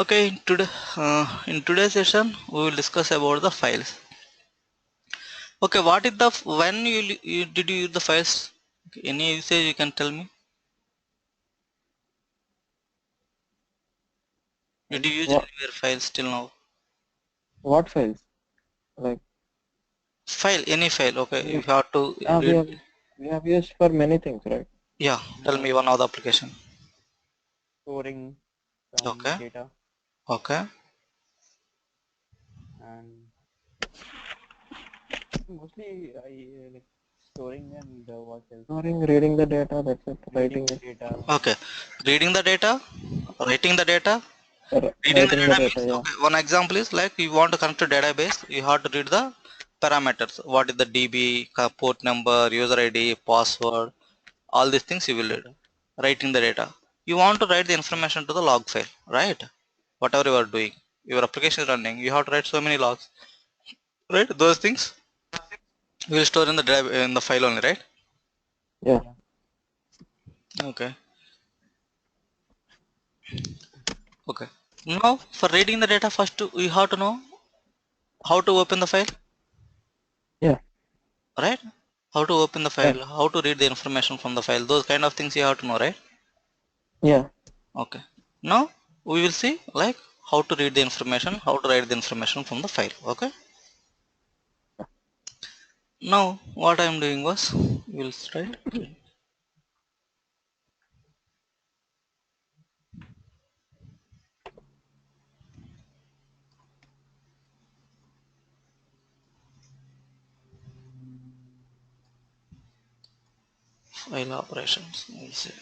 Okay, in today's session, we will discuss about the files. Okay, what is the when you did you use the files? Okay, any usage you can tell me? Did you use What anywhere files till now? what files? Like File, any file. Okay, you we have to we read. have used for many things, right? Yeah, tell me one of the application. Storing some Okay, data okay, and mostly I like storing and what else? Storing, reading the data, that's it. Reading Writing the it. data. okay. Reading the data, writing the data. Reading the Writing the data data, means, yeah. okay, one example is like you want to connect to database, you have to read the parameters. What is the DB, port number, user ID, password, all these things you will read. Okay. Writing the data. You want to write the information to the log file, right? Whatever you are doing, your application is running, you have to write so many logs, right? Those things will store in the in the file only, right? Yeah. Yeah. Okay, okay. Now for reading the data, first you have to know how to open the file, Yeah. right? How to open the Yeah. file, how to read the information from the file, those kind of things you have to know, right? Yeah. Okay. Now we will see like how to read the information, how to write the information from the file. Okay. Now what I am doing was we'll write file operations. We'll see.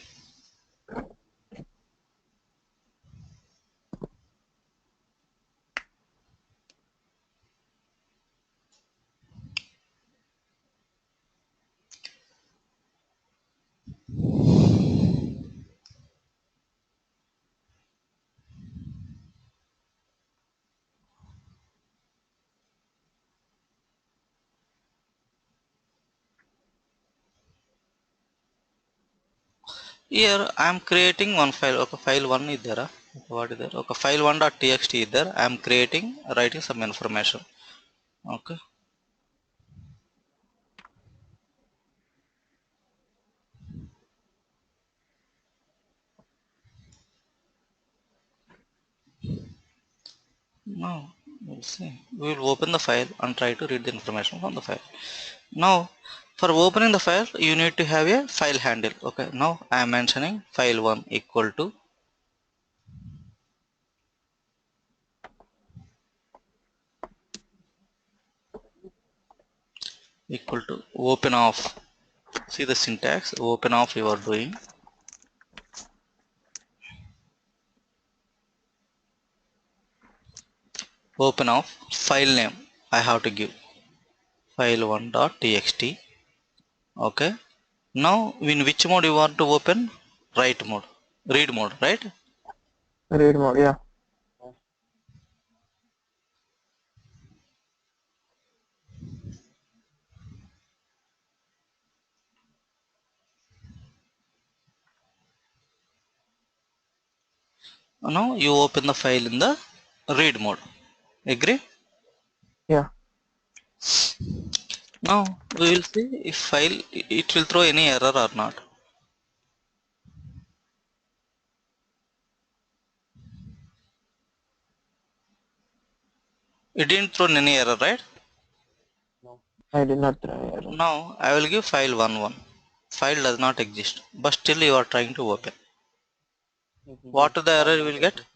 Here I am creating one file. Okay, file one is there. What is there? Okay, file one.txt is there. I am creating writing some information. Okay. Now we'll see. We will open the file and try to read the information from the file. Now for opening the file you need to have a file handle. Okay, now I am mentioning file 1 equal to open off. See the syntax, open off you are doing, open off file name I have to give file1.txt. Okay, now in which mode you want to open? Write mode, read mode, right? Read mode, yeah. Now you open the file in the read mode. Agree? Yeah. Now we will see if file it will throw any error or not. It didn't throw any error, right? No. I did not try error. Now I will give file 11. File does not exist, but still you are trying to open. It will give What the file error you not will get? exist.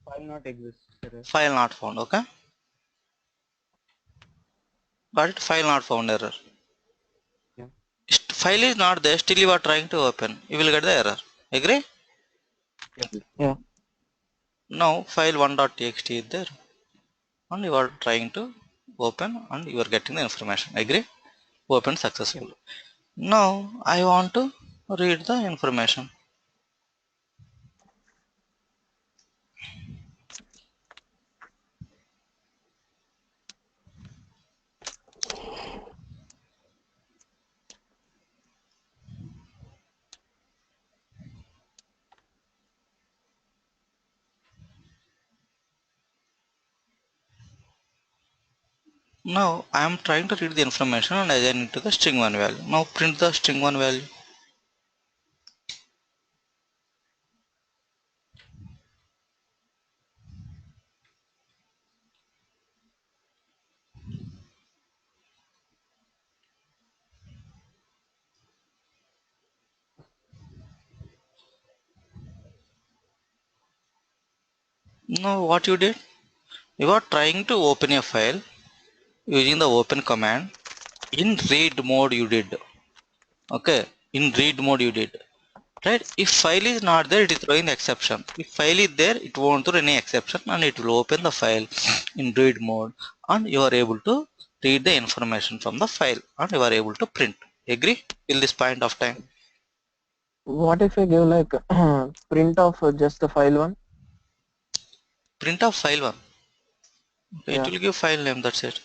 File not exist. Error. File not found. Okay, got it? File not found error. Yeah. File is not there, still you are trying to open. You will get the error. Agree? Yes. Yeah. Now file 1.txt is there, and you are trying to open, and you are getting the information. Agree? Open Yeah. successfully. Now I want to read the information. Now I am trying to read the information and assign it to the string 1 value. Now print the string 1 value. Now what you did? You are trying to open a file using the open command. In read mode you did. Okay, in read mode you did. Right? If file is not there, it is throwing the exception. If file is there, it won't throw any exception and it will open the file in read mode and you are able to read the information from the file and you are able to print. Agree? Till this point of time. What if I give like print of just the file one? Print of file one. Okay, it Yeah. will give file name, that's it.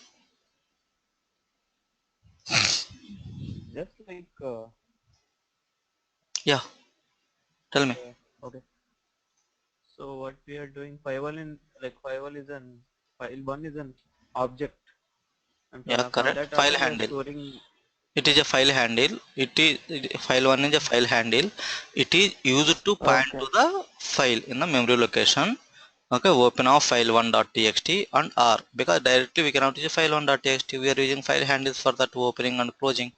Just like Yeah, tell me. okay. So what we are doing, file is an file one is an object, and Yeah, from correct. that File object we are handle. storing. It is a file handle. File one is a file handle. It is used to point Okay. to the file in the memory location. Okay, open of file1.txt and R, because directly we cannot use file1.txt. We are using file handles for that opening and closing.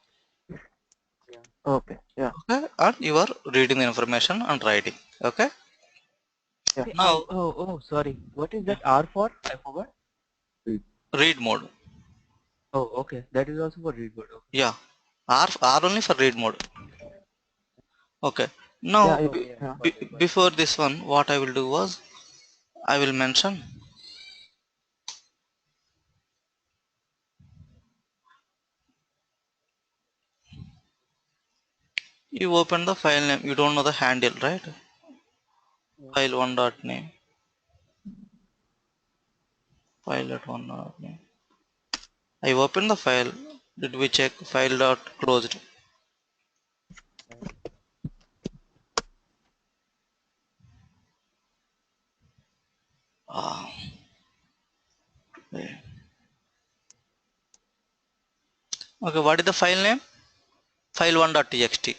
Yeah. Okay. Yeah. Okay, and you are reading the information and writing. Okay, Yeah. Okay. now Sorry. What is yeah, that R for? I forgot. read mode. Oh, okay. That is also for read mode. Okay. Yeah, R only for read mode. Okay, Yeah. now Okay. Yeah. Yeah. Got it. Got it. before this one, what I will do was I will mention you open the file name. You don't know the handle, right? Yeah. File one dot name. File dot one dot name. I open the file. Did we check file dot closed? Ah, okay. Okay, what is the file name? File1.txt,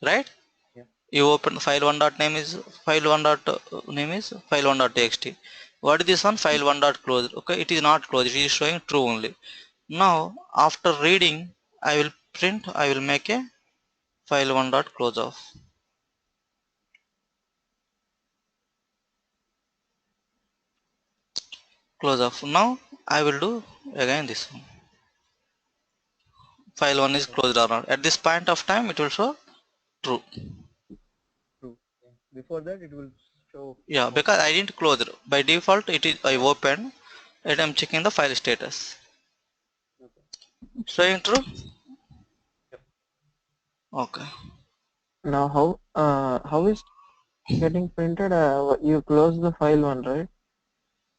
right? Yeah. You open file one dot name is file one dot name is file1.txt. What is this one? File one dot closed. Okay, it is not closed. It is showing true only. Now after reading, I will print. I will make a file one dot close off. Close off. Now I will do again this one. File one is Okay. closed or not. At this point of time, it will show true. True. Yeah. Before that, it will show Yeah, false. because I didn't close it. By default, it is I opened and I'm checking the file status. Okay. Showing true. Yep. Okay. Now how is getting printed? You close the file one, right?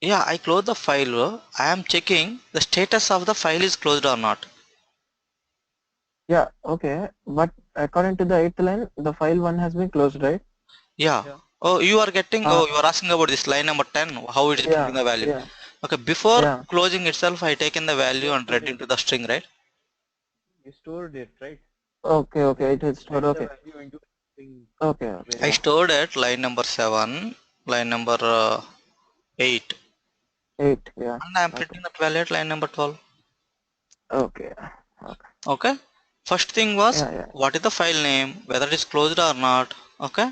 Yeah, I close the file. I am checking the status of the file is closed or not. Yeah. Okay. But according to the eighth line, the file one has been closed, right? Yeah. Yeah. Oh, you are getting. Uh, Oh, you are asking about this line number 10. How it is printing yeah. the value. Yeah. Okay. Before Yeah. closing itself, I taken the value You and read stored it. into the string, right? You stored it, right? Okay. Okay. Then It is stored. write the Okay. value into string Okay. Okay. I Yeah. variable. stored at line number 7, line number 8, 8. Yeah. and I am Okay. printing that value at line number 12. Okay. Okay. Okay. First thing was Yeah. Yeah. what is the file name, whether it is closed or not. Okay.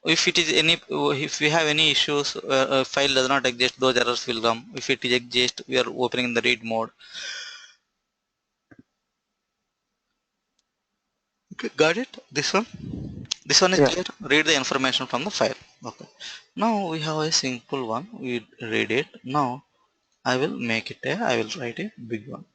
If it is any, if we have any issues, file does not exist, those errors will come. If it is exist, we are opening in the read mode. Okay, got it. This one is Yeah. clear. Read the information from the file. Okay. Now we have a simple one. We read it. Now I will make it a. I will write a big one.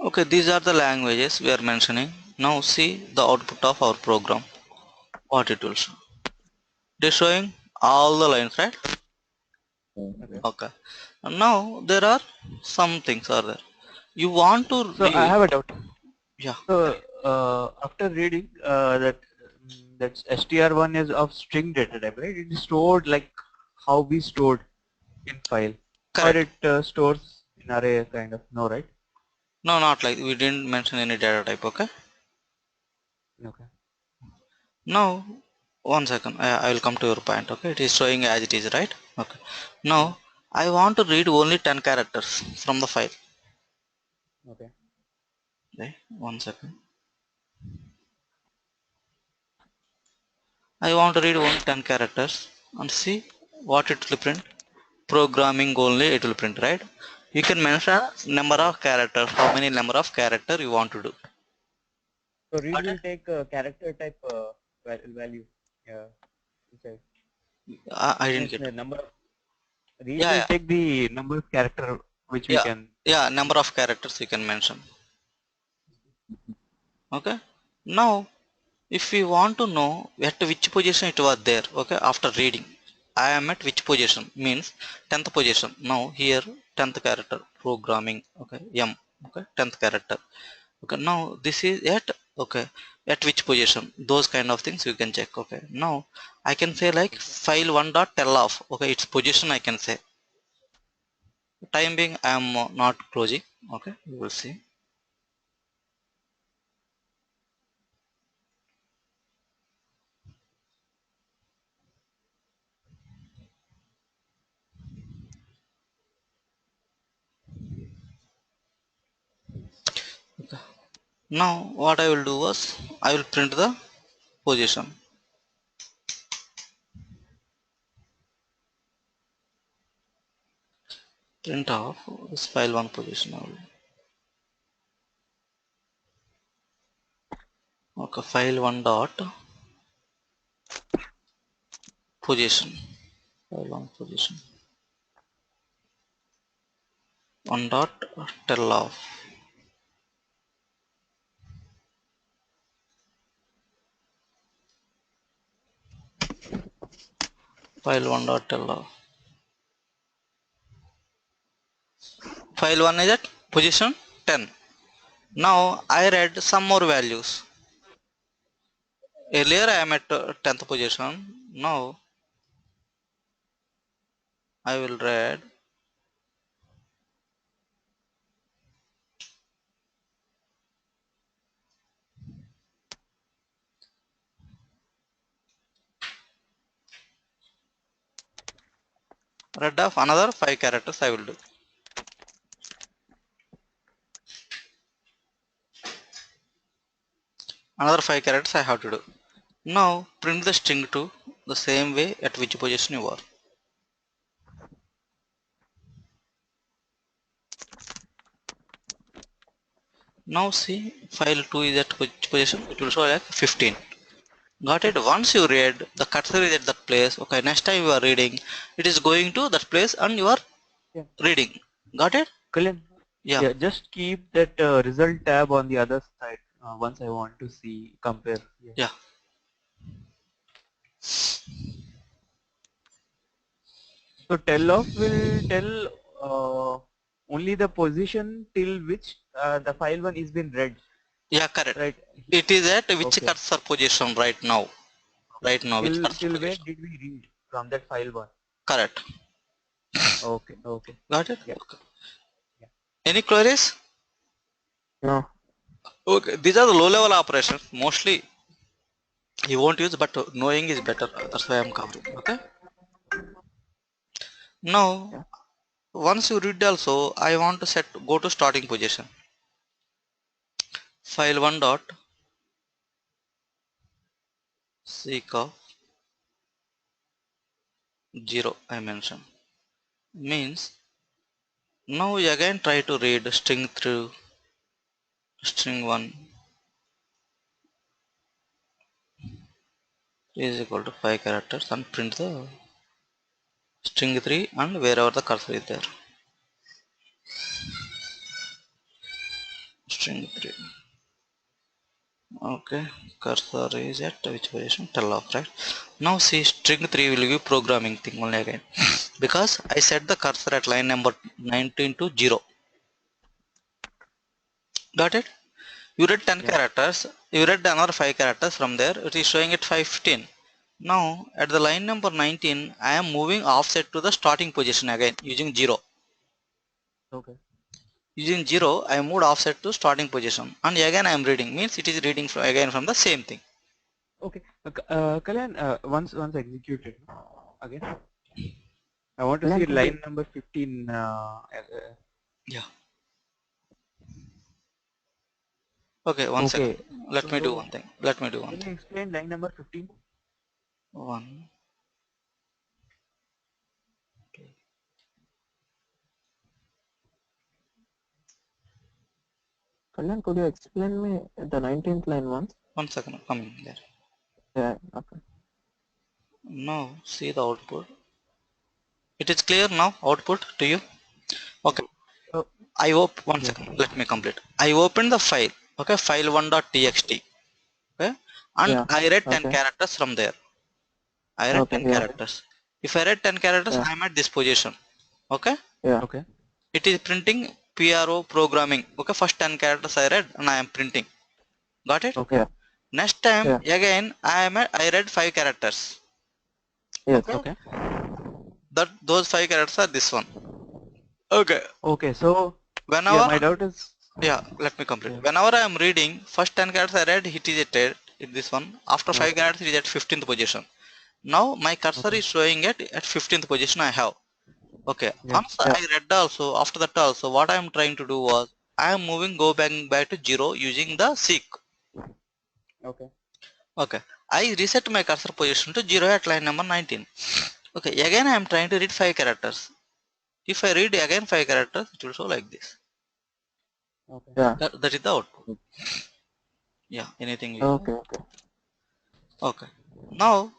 Okay, these are the languages we are mentioning. Now see the output of our program. What it will show. It is showing all the lines, right? Okay. Okay. And now there are some things are there. You want to So I read. have a doubt. Yeah. So after reading that str1 is of string data type, right? It is stored like how we stored in file, or Correct. it stores in array kind of. No, right? No, not like we didn't mention any data type. Okay. Okay. Now, one second. I will come to your point. Okay. It is showing as it is, right? Okay. Hmm. Now, I want to read only 10 characters from the file. Okay. Okay. One second. I want to read only 10 characters and see what it will print. Programming only it will print, right? You can mention number Yes. of characters, how many number of character you want to do. So read Got it? will take character type value. Yeah. Okay. I didn't Means get. the number of read Yeah, will yeah, take the number of character which we yeah, can. yeah. Number of characters you can mention. Okay. Now, if we want to know at which position it was there, okay, after reading, I am at which position means 10th position. Now here 10th character programming. Okay, M. Okay, 10th character. Okay, now this is at okay at which position, those kind of things you can check. Okay, now I can say like Okay. file one dot tell off. Okay, its position I can say. Time being I am not closing. Okay, you will see. Now what I will do was I will print the position. Print off this file one position only. Okay, file one dot position. File one position. One dot tell off. File one dot tell off. File one is at position 10. Now I read some more values. Earlier I am at 10th position. Now I will read of another 5 characters I will do. Another 5 characters I have to do. Now print the string to the same way at which position you are. Now see file 2 is at which position? It will show like 15. Got it? Once you read, the cursor is at that place. Okay, next time you are reading, it is going to that place and you are Yeah. reading. Got it? Kalyan. Yeah. Yeah. Just keep that result tab on the other side. Once I want to see compare. Yeah. Yeah. So tell off will tell only the position till which the file one is been read, Yeah, correct. right? It is at which Okay. cursor position right now. Right now, which cursor Till where position? did we read from that file one? Correct. Okay. Okay. Got it? Yeah. Okay. Yeah. Any queries? No. Okay, these are the low level operations. Mostly you won't use, but knowing is better. That's why I'm covering. Okay. Now, Yeah. once you read also, I want to go to starting position. File one dot seek of 0 I mentioned. Means now we again try to read string through string 1 is equal to 5 characters and print the string 3 and wherever the cursor is there. string 3. Okay, cursor is at which position? Tell off, right? Now see, string 3 will give programming thing only again because I set the cursor at line number 19 to 0. Got it? You read 10 Yeah. characters, you read another 5 characters from there, it is showing at 515. Now at the line number 19, I am moving offset to the starting position again using 0. Okay. Using 0, I moved offset to starting position and again I am reading, means it is reading again from the same thing. Okay. Kalyan, once executed again. I want to Kalyan, see could line you, number 15. Yeah. Okay, one second. Okay. Let me do So one thing. Let me do one can you thing. explain line number 15? One. Kalyan, could you explain me the 19th line once? One second. Coming there. Yeah, okay. Now see the output. It is clear now. Output to you. Okay. Oh, I open one yes. second. Let me complete. I open the file. Okay, file1.txt. Okay, and Yeah, I read 10 okay. characters from there. I read Okay, 10 yeah, characters. If I read 10 characters, yeah, I am at this position. Okay. yeah, Okay. It is printing PRO programming. Okay, first 10 characters I read and I am printing. Got it? Okay. yeah, Next time yeah, again I read 5 characters. yes, Okay. Okay. That those 5 characters are this one. Okay. Okay. So yeah, Whenever my doubt is yeah, let me complete. yeah. Whenever I am reading, first 10 characters I read, it is at this one. After Yeah. 5 characters, it is at 15th position. Now my cursor Okay. is showing at 15th position I have. Okay. Yeah. Once yeah, I read also, after that also, what I am trying to do was I am moving go back to 0 using the seek. Okay. Okay. I reset my cursor position to 0 at line number 19. Okay. Again I am trying to read 5 characters. If I read again 5 characters, it will show like this. Okay. yeah. That is the output. Yeah. Anything you have? Okay, okay. Okay. Now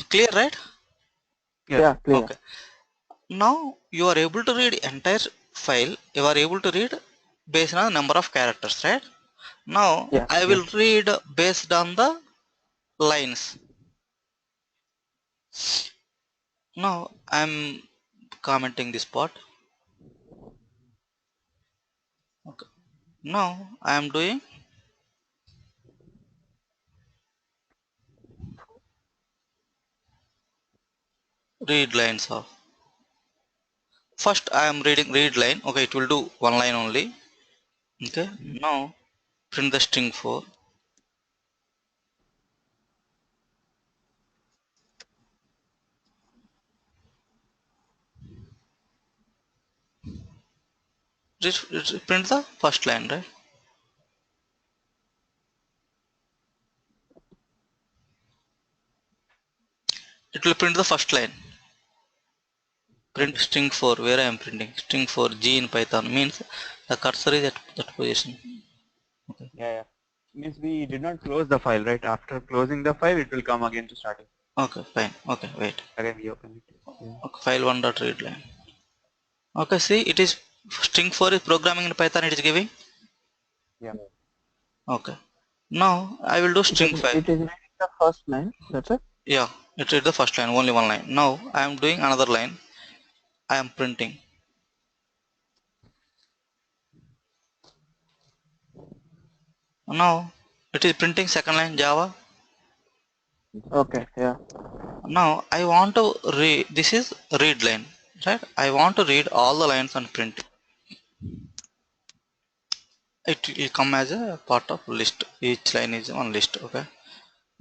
clear, right? Yeah. Yeah, clear. Okay. Now you are able to read entire file. You are able to read based on the number of characters, right? Now Yes, I Yes. will read based on the lines. Now I'm commenting this part. Okay. Now I am doing read lines of. First I am reading read line. Okay, it will do one line only. Okay. Mhm. Now print the string 4. Print the first line, right? It will print the first line. Print Okay. string 4 where I am printing string 4 G in Python means the cursor is at that position. Okay. Yeah. Yeah. Means we did not close the file, right? After closing the file, it will come again to starting. Okay, fine. Okay, wait. Again, we open it. Yeah. Okay, file one dot read line. Okay, see it is string 4 is programming in Python it is giving. Yeah. Okay. Now I will do string 5. It is reading the first line. That's it. Yeah, it is the first line, only one line. Now I am doing another line. I am printing. Now it is printing second line Java. Okay, yeah, Now I want to read, this is read line, right? I want to read all the lines and print. It will come as a part of list. Each line is one list. Okay.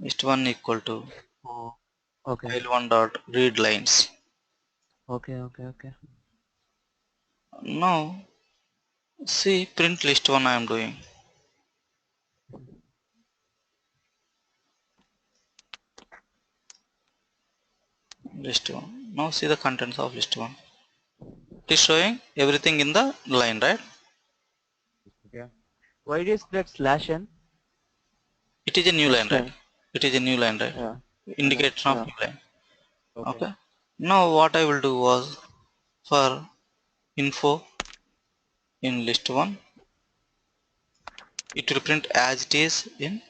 List 1 equal to Oh. Okay. file 1 dot read lines. Okay. Okay. Okay. Now see print list 1 I am doing. List 1. Now see the contents of list 1. It is showing everything in the line, right? Yeah. Why is that slash n? It is a new line, next right? line. It is a new line, right? Yeah, Indication of yeah, new line. Okay. Okay. Now what I will do was for info in list 1 It will print as it is in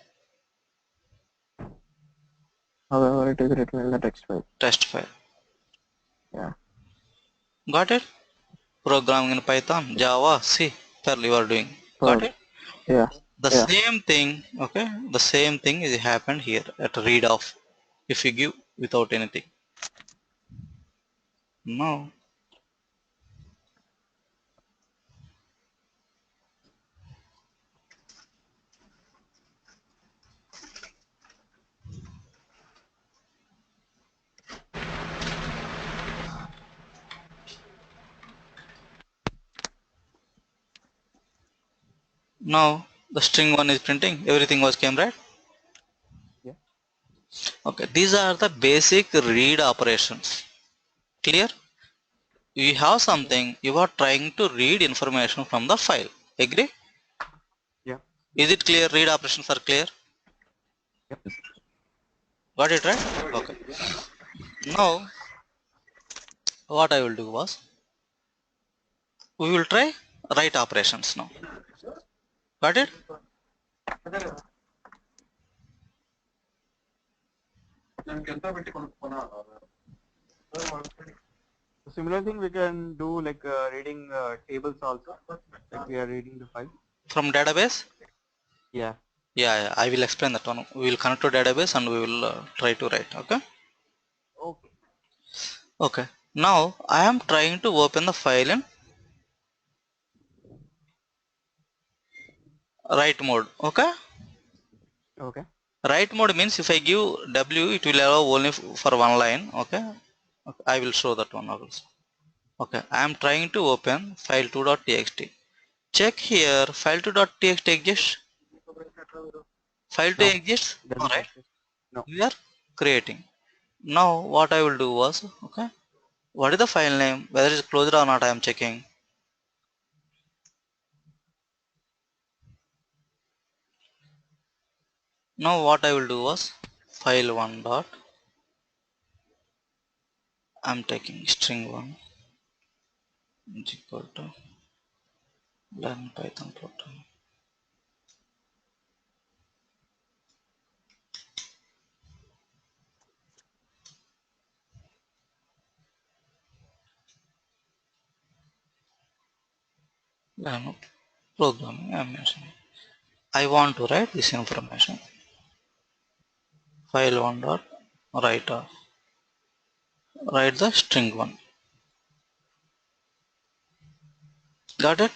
However, it is written in the text file. test file. Yeah. Got it? Programming in Python, Java, C, Perl you are doing. Got So it? yeah. The Yeah. same thing, okay? The same thing is happened here at read off. If you give without anything. No. Now the string one is printing. Everything was came right. Yeah. Okay. These are the basic read operations. Clear? You have something. You are trying to read information from the file. Agree? Yeah. Is it clear? Read operations are clear. Yep. Got it right? Okay. Now what I will do was we will try write operations now. Got it? Similar thing we can do like reading tables also. Like we are reading the file. From database? Yeah. Yeah, I will explain that one. We will connect to database and we will try to write. Okay. Okay. Okay. Now I am trying to open the file in write mode. Okay. Okay. Write mode means if I give W, it will allow only for one line. Okay. Okay. I will show that one also. Okay. I am trying to open file2.txt. Check here. File2.txt exists. File2 No. exists. All Doesn't right. exist. No. We are creating. Now what I will do was okay. What is the file name? Whether it's closed or not, I am checking. Now what I will do was file1 dot. I'm taking string1 is equal to learn Python program. Learn programming. I'm mentioning. I want to write this information. File1 dot write off. Write the string1. Got it?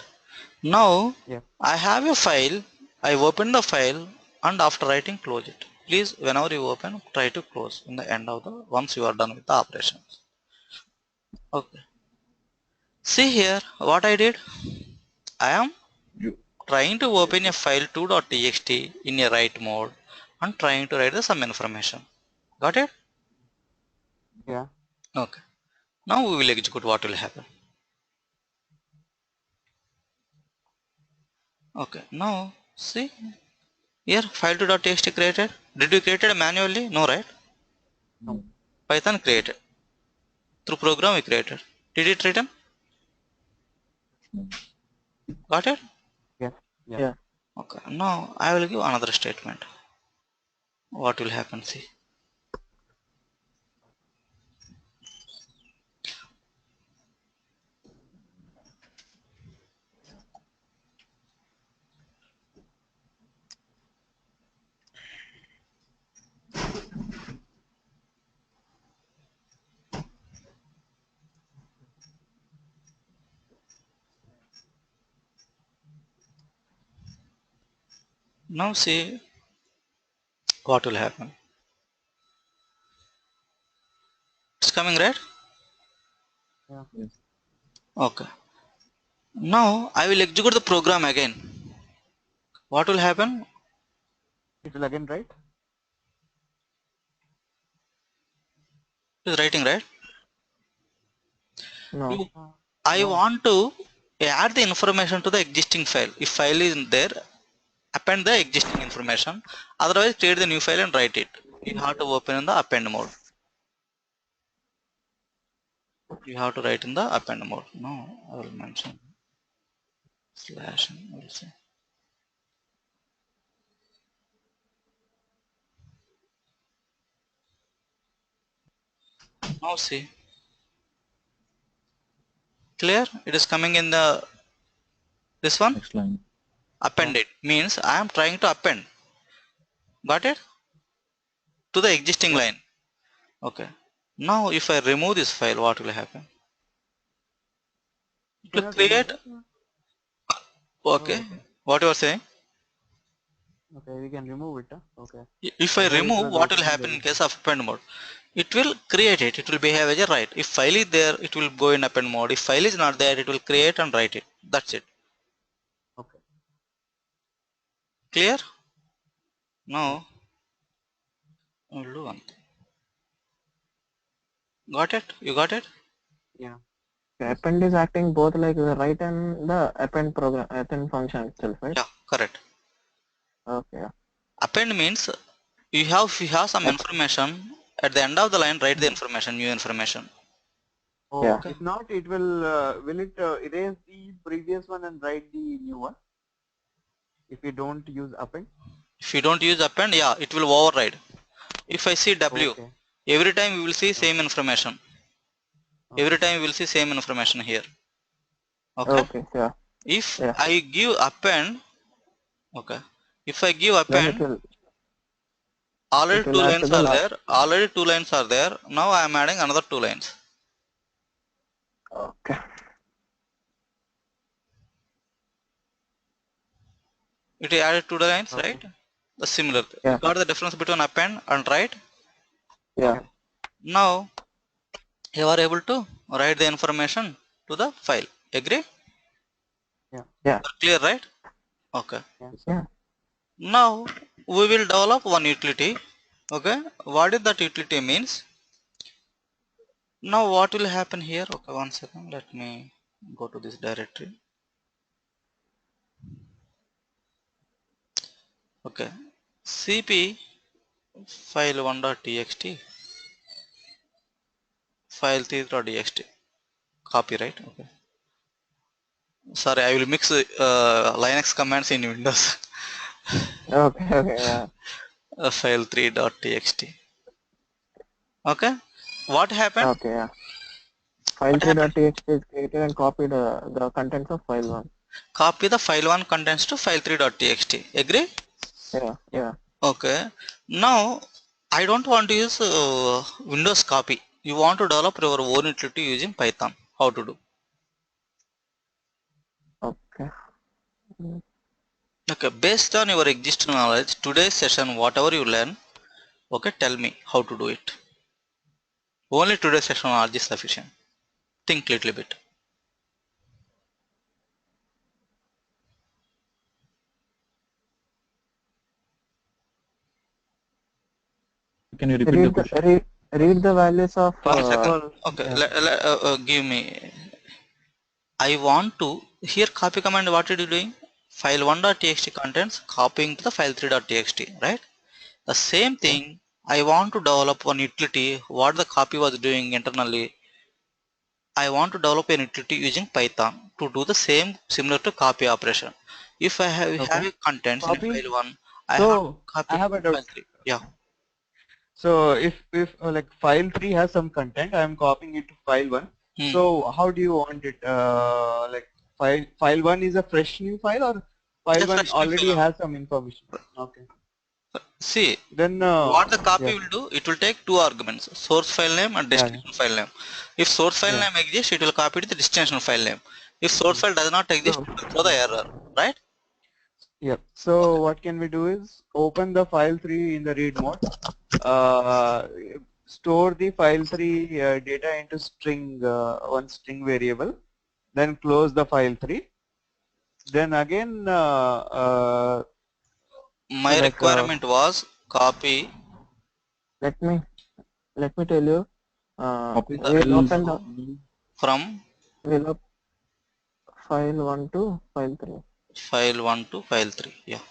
Now Yeah. I have a file. I open the file and after writing close it. Please whenever you open try to close in the end of the once you are done with the operations. Okay. See here what I did. I am trying to open a file 2.txt in a write mode and trying to write the some information. Got it? Yeah. Okay. Now we will execute what will happen. Okay. Now see here file 2.txt created. Did you create it manually? No, right? No. Python created. Through program we created. Did it written? Got it? Yeah. Yeah. Yeah. Okay. Now I will give another statement. What will happen? See. Now see what will happen. It's coming right? Yeah. Okay. Now I will execute the program again. What will happen? It will again write. It's writing right? No. You, I No. want to add the information to the existing file. If file is there, append the existing information. Otherwise, create the new file and write it. You have to open in the append mode. You have to write in the append mode. No, I will mention slash and I will say Now see, clear? It is coming in the this one. Next line. Append it means I am trying to append. Got it? To the existing line. Okay. Now if I remove this file, what will happen? It will Cannot create. remove Okay. okay. What you are saying? Okay, we can remove it. Okay. If I Where it remove, was what will opening happen the in case of append mode? It will create it. It will behave as a write. If file is there, it will go in append mode. If file is not there, it will create and write it. That's it. okay. Clear? Now, I will do one thing. Got it? You got it? Yeah. The append is acting both like the write and the append function itself, right? Yeah, correct. Okay. Yeah. Append means you have some information. At the end of the line, write the information, new information. Oh, Yeah. if not, it will it erase the previous one and write the new one? If we don't use append? If you don't use append, yeah, it will override. If I see W, Okay. every time we will see same information. Every time we will see same information here. Okay? Okay. Yeah. If Yeah. I give append, okay. If I give Then it append, will already it will two add to lines the are last. there. Already two lines are there. Now I am adding another two lines. Okay. It added two lines, Okay. right? The similar. Yeah. You got the difference between append and write. Yeah. Now you are able to write the information to the file. Agree? Yeah. Yeah. Clear, right? Okay. Yeah. Now we will develop one utility. Okay. What is that utility means? Now what will happen here? Okay, one second. Let me go to this directory. Okay. cp file1.txt file3.txt copy, right? Okay. Sorry, I will mix Linux commands in Windows. Okay. Okay. Yeah. File3.txt. Okay. What happened? Okay. Yeah. What happened? File3.txt is created and copied the contents of file1. Copy the file1 contents to file3.txt. Agree? Yeah. Yeah. Okay. Now I don't want to use Windows copy. You want to develop your own utility using Python. How to do? Okay. Okay. Based on your existing knowledge, today's session, whatever you learn, okay, tell me how to do it. Only today's session knowledge is sufficient. Think little bit. Can you repeat the question? Read the values of One second. Okay. yeah. Give me. I want to here copy command. What are you doing? File1.txt contents copying to the file3.txt, right? The same thing. I want to develop one utility. What the copy was doing internally. I want to develop an utility using Python to do the same similar to copy operation. If I have a contents in Copy. file 1, I So have to copy I have a to file doubt. 3. Yeah. So if like file 3 has some content, I am copying it to file 1. So how do you want it? Like file 1 is a fresh new file or file It's a 1 fresh new already file. has some information? Okay. See, Then what the copy yeah. will do, it will take two arguments, source file name and destination file name. If source file name exists, it will copy to the destination file name. If source file does not exist, it will throw the error, right? Yep. So what can we do is open the file 3 in the read mode, store the file 3 data into string, one string variable, then close the file 3. Then again, My like requirement was copy let me tell you. Copy the We'll files open the from we'll op file 1 to file 3. file 1 to file 3. Yeah.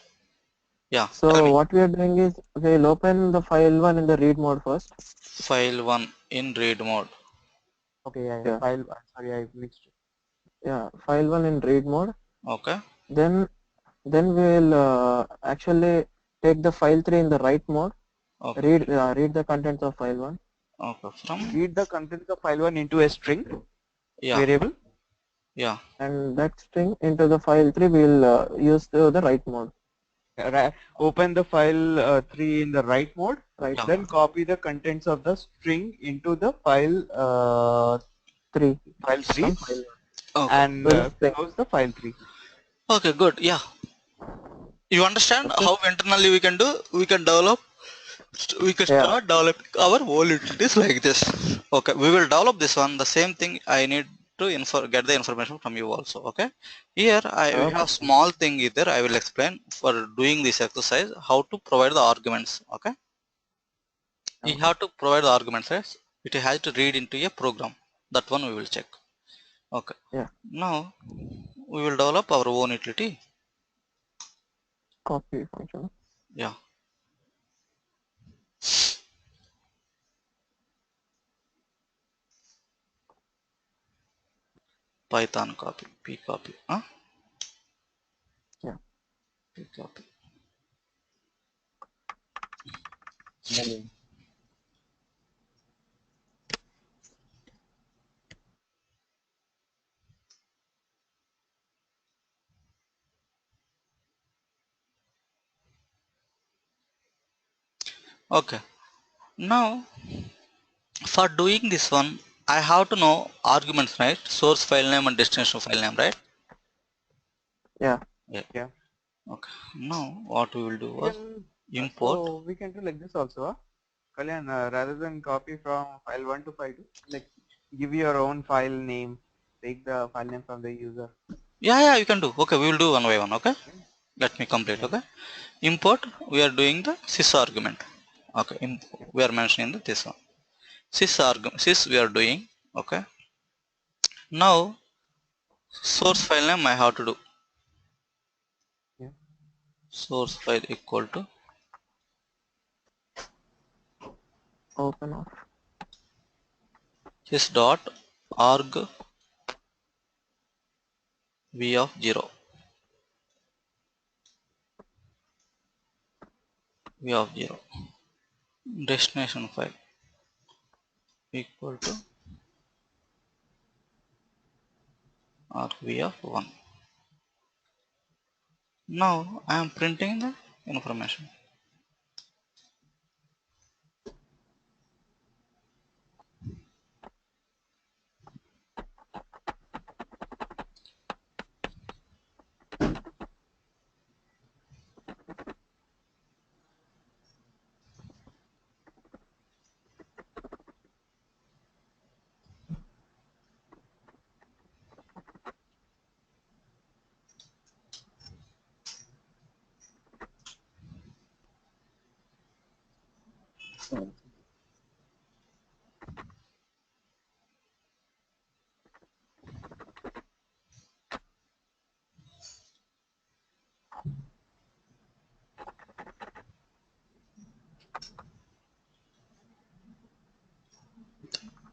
Yeah. Tell So me. what we are doing is we'll open the file 1 in the read mode first. File 1 in read mode. okay, Yeah. file. Sorry, I mixed it. Yeah, file 1 in read mode. Okay. Then we'll actually take the file 3 in the write mode. Okay. Read the contents of file 1. Okay, from read the contents of file 1 into a string variable. Yeah. And that string into the file 3 we'll use the write mode. Open the file 3 in the write mode. Right. Yeah. Then copy the contents of the string into the file 3. file 3 From file 1. Okay. and So the string. close the file 3. Okay, good. Yeah. You understand Okay. how internally we can do? We can develop. We can Yeah. start developing our whole utilities like this. Okay, we will develop this one. The same thing I need to get the information from you also. Okay. Here we Okay. have small thing either. I will explain for doing this exercise how to provide the arguments. Okay. You have to provide the arguments, right? It has to read into a program. That one we will check. Okay. Yeah. Now we will develop our own utility. Copy function. Yeah. Python copy, p copy, Yeah. p copy. Okay. Now for doing this one, I have to know arguments, right? Source file name and destination file name, right? Yeah. Yeah. Okay. Now what we will do was import. So we can do like this also. Kalyan, rather than copy from file 1 to file 2, like give your own file name, take the file name from the user. Yeah, you can do. Okay, we will do one by one. Okay. Let me complete. Okay. Import. We are doing the sys argument. Okay. We are mentioning this one. Sys we are doing. Okay. Now source file name I have to do. Yeah. Source file equal to Open off. sys dot arg v of 0. V of 0. Destination file equal to arg v of 1. Now I am printing the information.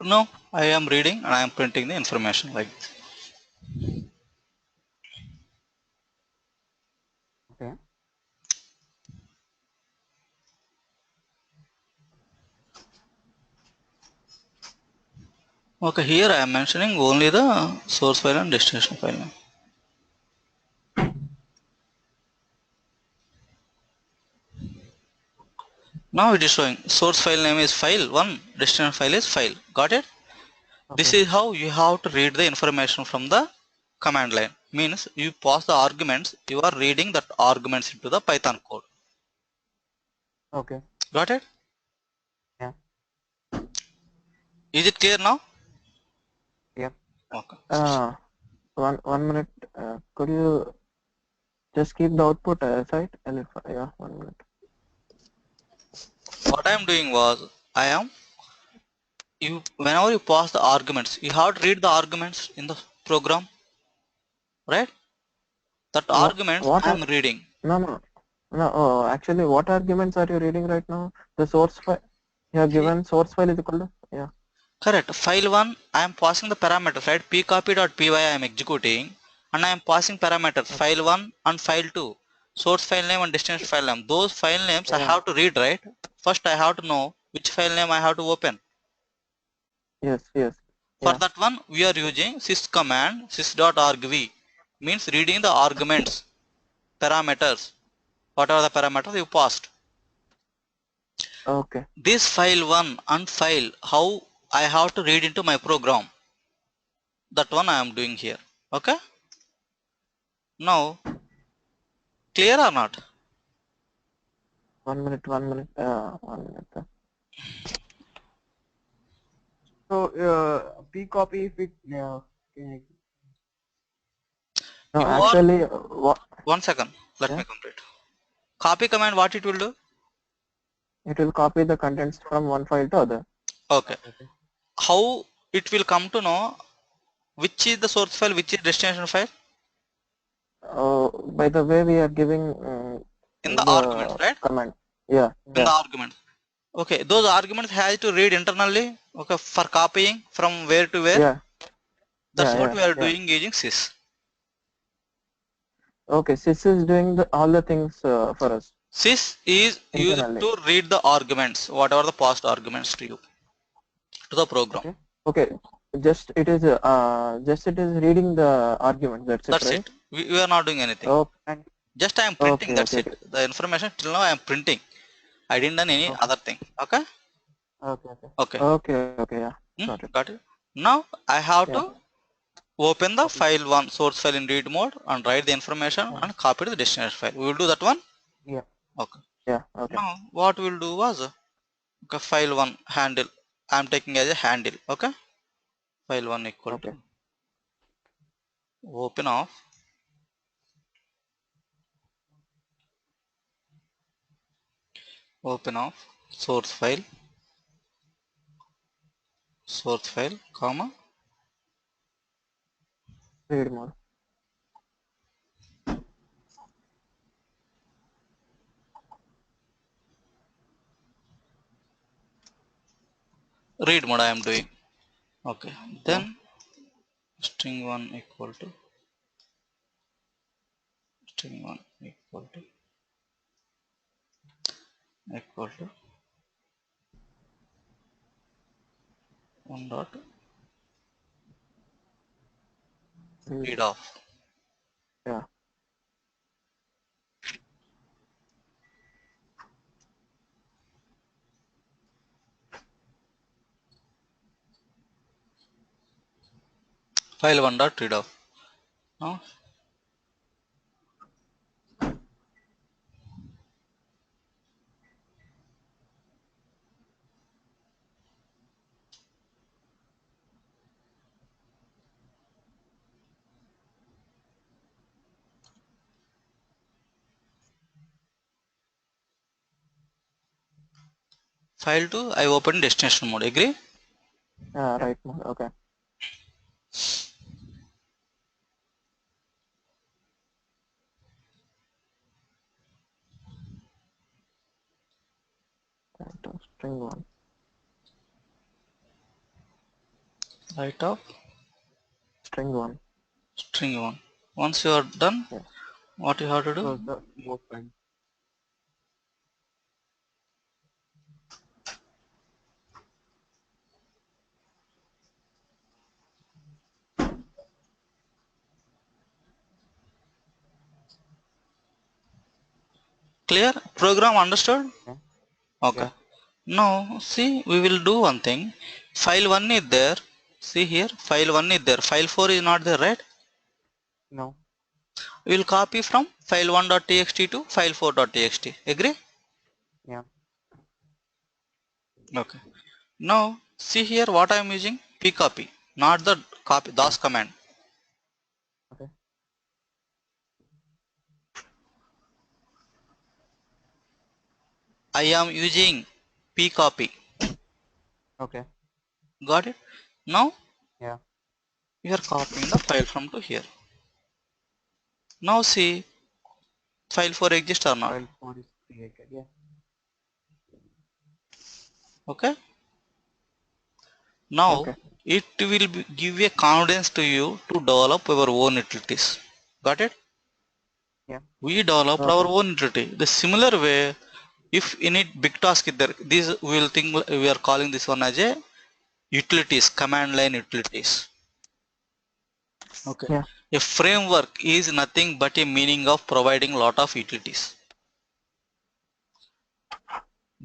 Now I am reading and I am printing the information like this. Okay. Okay, here I am mentioning only the source file and destination file name. Now it is showing source file name is file1, destination file is file. Got it? Okay. This is how you have to read the information from the command line. Means you pass the arguments, you are reading that arguments into the Python code. Okay. Got it? Yeah. Is it clear now? Yeah. Okay. One minute. Could you just keep the output aside? Yeah, 1 minute. What I am doing was whenever you pass the arguments, you have to read the arguments in the program, right? That arguments What I am reading. No. Oh, actually, what arguments are you reading right now? The source file. You have given source file is equal to, yeah. Correct. File 1, I am passing the parameters, right? pcopy.py I am executing and I am passing parameters file 1 and file 2. Source file name and destination file name. Those file names I have to read, right? First I have to know which file name I have to open. Yes, yes. For Yeah. that one, we are using sys command sys.argv, means reading the arguments, parameters, whatever the parameters you passed. Okay. This file 1 and file how I have to read into my program. That one I am doing here. Okay. Now, clear or not? 1 minute, 1 minute, 1 minute. So p copy if it can No, You are actually, what? 1 second. Let me Yeah, complete. Copy command, what it will do? it will copy the contents from one file to other. Okay. okay. How it will come to know which is the source file, which is destination file? By the way, we are giving In the arguments, the right? command. Yeah, In the yeah, arguments. Okay, those arguments has to read internally. Okay, for copying from where to where. yeah, That's yeah, what yeah, we are yeah. doing using sys. Okay, sys is doing all the things for us Sys is used internally. to read the arguments, whatever the past arguments to you, to the program. Okay. Okay, just it is reading the argument. That's it, That's right? it. We are not doing anything. Oh, And Just I am printing. okay, That's okay, it. okay, The information till now I am printing. I didn't done any okay. other thing. Okay. Okay. Okay. Okay. okay, okay. Yeah, got it. Got it. Now I have Yeah, to open the Copy. file one source file in read mode and write the information and copy to the destination file. We will do that one. Yeah. Okay. yeah, okay, Now what we'll do was okay, file one handle. I am taking as a handle. Okay. File one equal okay. to open of source file comma Read more. read mode I am doing. Okay. Yeah, Then string one equal to string one equal to one dot read. read off. Yeah, File one dot read off. Now file 2 I open destination mode. Agree? yeah, Yeah. right more. Okay. Right, string one. Write off String one. string one. Once you are done, Yeah. what you have to do? Close the both file. Clear? Program understood? Yeah. Okay. Yeah. Now see, we will do one thing. File 1 is there. See here, file 1 is there. File 4 is not there, right? No. We will copy from file 1.txt to file 4.txt. Agree? Yeah. Okay. Now see here what I am using pcopy, not the copy Yeah. DOS command. Okay. I am using pcopy. Okay. Got it? Now Yeah. we are copying the file from to here. Now see file 4 exists or not. File 4 is created. Yeah. Okay. Now Okay. it will give a confidence to you to develop your own utilities. Got it? Yeah. We developed our Okay. own utility. The similar way, if any big task is there, this we will think we are calling this one as a utilities, command line utilities. Okay. Yeah. A framework is nothing but a meaning of providing lot of utilities.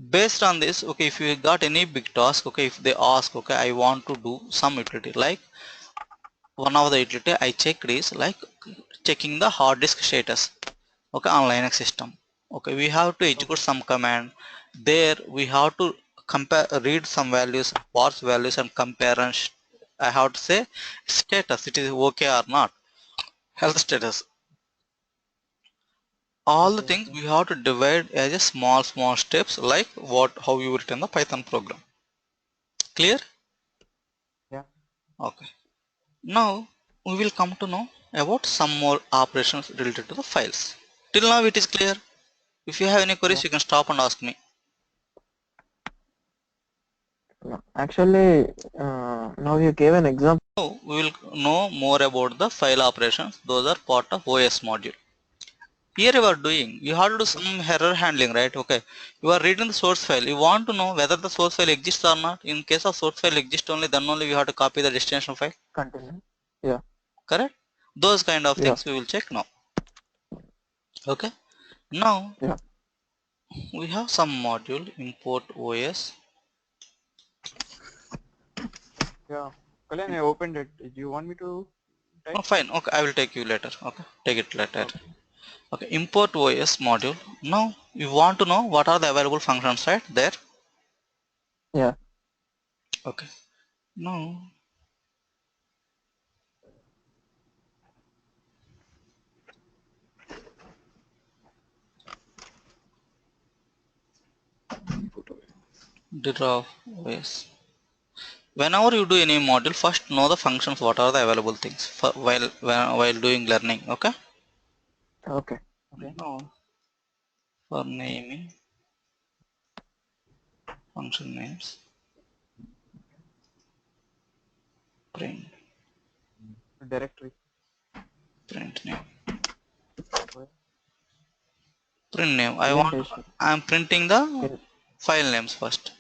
Based on this, okay, if you got any big task, okay, if they ask, okay, I want to do some utility, like one of the utility I checked is like checking the hard disk status, okay, on Linux system. Okay, we have to execute some command. There we have to compare, read some values, parse values, and compare, and I have to say status, it is okay or not, health status. All the things we have to divide as a small steps, like how you written the Python program. Clear? Yeah. Okay. Now we will come to know about some more operations related to the files. Till now it is clear. If you have any queries, you can stop and ask me. No, actually, now you gave an example. Now we will know more about the file operations. Those are part of OS module. Here you are doing, you have to do some error handling, right? Okay, you are reading the source file. You want to know whether the source file exists or not. In case of source file exists only, then only you have to copy the destination file. Continue. Yeah. Correct? Those kind of Yeah. things we will check now. Okay. Now Yeah. we have some module import OS. Yeah. Kalyan, I opened it. Do you want me to type? Oh, fine. Okay, I will take you later. Okay, take it later. Okay. Okay, import OS module. Now you want to know what are the available functions right there. Yeah. Okay. Now dir of OS. Whenever you do any module, first know the functions. What are the available things for while doing learning. Okay. Okay. Now for naming function names, print Directory. name. Okay. Print name. Indentation. I am printing the In, file names first.